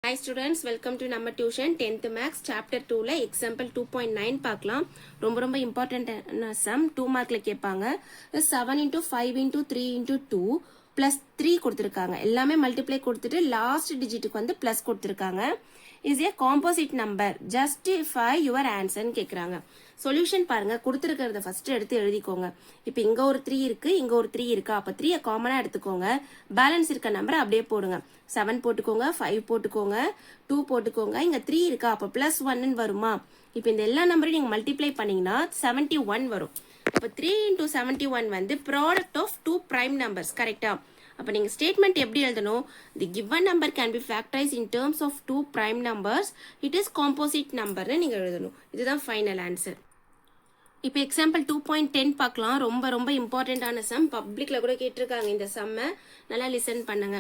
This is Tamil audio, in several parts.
Hi students, welcome to நம்ம tuition 10th maths chapter 2ல example 2.9 பார்க்கலாம். ரொம்ப important sum 2 மார்க்ல கேட்பாங்க. 7 into 5 into 3 into 2 plus 3 கொடுத்திருக்காங்க. எல்லாமே மல்டிப்ளை கொடுத்துட்டு லாஸ்ட் டிஜிட்டுக்கு வந்து பிளஸ் கொடுத்திருக்காங்க. is a composite number. Justify your answer கேக்குறாங்க. சொல்யூஷன் பாருங்க, கொடுத்திருக்கிறத ஃபர்ஸ்ட் எடுத்து எழுதிக்கோங்க. இப்போ இங்க ஒரு 3 இருக்கு, இங்க ஒரு 3 இருக்கா, அப்ப 3 காமனா எடுத்துக்கோங்க. பேலன்ஸ் இருக்க நம்பர் அப்படியே போடுங்க. 7 போட்டுக்கோங்க, 5 போட்டுக்கோங்க, 2 போட்டுக்கோங்க. இங்க 3 இருக்கா, அப்ப பிளஸ் 1 வருமா? இப்போ இந்த எல்லா நம்பரையும் நீங்க மல்டிப்ளை பண்ணீங்கன்னா 71 வரும். அப்ப 3 into 71 வந்து ப்ராடக்ட் ஆஃப் 2 prime numbers. கரெக்டா? அப்ப நீங்க ஸ்டேட்மெண்ட் எப்படி எழுதணும்? the given number can be factorized in terms of 2 prime numbers. it is composite number நீங்க எழுதணும். இதுதான் ஃபைனல் ஆன்சர். இப்போ எக்ஸாம்பிள் 2.10 பார்க்கலாம். ரொம்ப இம்பார்ட்டன்டான சம். பப்ளிக்ல கூட கேட்டிருக்காங்க இந்த சம்மை. நல்லா லிசன் பண்ணுங்க.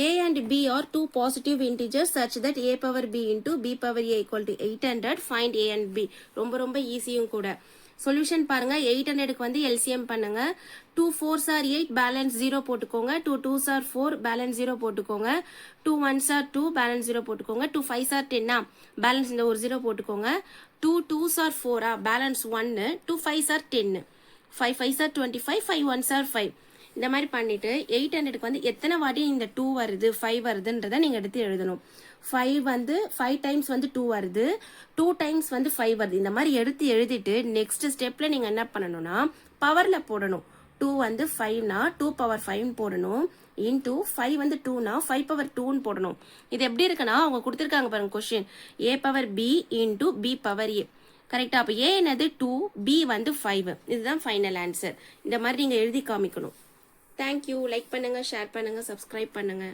a and b are two positive integers such that a power b into b power a equal to 800. find a and b. ரொம்ப ஈஸியும் கூட. சொல்யூஷன் பாருங்க. 800க்கு வந்து LCM பண்ணுங்க. 2 4s are 8, பேலன்ஸ் 0 போட்டுக்கோங்க. 2 2s are 4, பேலன்ஸ் 0 போட்டுக்கோங்க. 2 1s are 2, பேலன்ஸ் 0 போட்டுக்கோங்க. 2 5s are 10, பேலன்ஸ் இந்த ஒரு 0 போட்டுக்கோங்க. 2 2s are 4, balance 1. 2 5s are 10. 5 5s are 25, 5 1s are 5. இந்த மாதிரி பண்ணிட்டு 800க்கு வந்து எத்தனை வாட்டி இந்த 2 வருது 5 வருதுன்றதை நீங்க எடுத்து எழுதணும். 5 வந்து 5 டைம்ஸ் வந்து 2 வருது, 2 டைம்ஸ் வந்து 5 வருது. இந்த மாதிரி எடுத்து எழுதிட்டு நெக்ஸ்ட் ஸ்டெப்ல நீங்க என்ன பண்ணணும்னா பவர்ல போடணும். 2 வந்து 5னா 2 பவர் 5 போடணும். இன்டூ 5 வந்து 2னா 5 பவர் 2ன்னு போடணும். இது எப்படி இருக்குன்னா அவங்க கொடுத்துருக்காங்க பாருங்க question. a power b into b power a. கரெக்டா? அப்ப a என்னது 2, b வந்து 5. இதுதான் ஃபைனல் ஆன்சர். இந்த மாதிரி நீங்க எழுதி காமிக்கணும். தேங்க்யூ. லைக் பண்ணுங்க, ஷேர் பண்ணுங்க, சப்ஸ்கிரைப் பண்ணுங்க.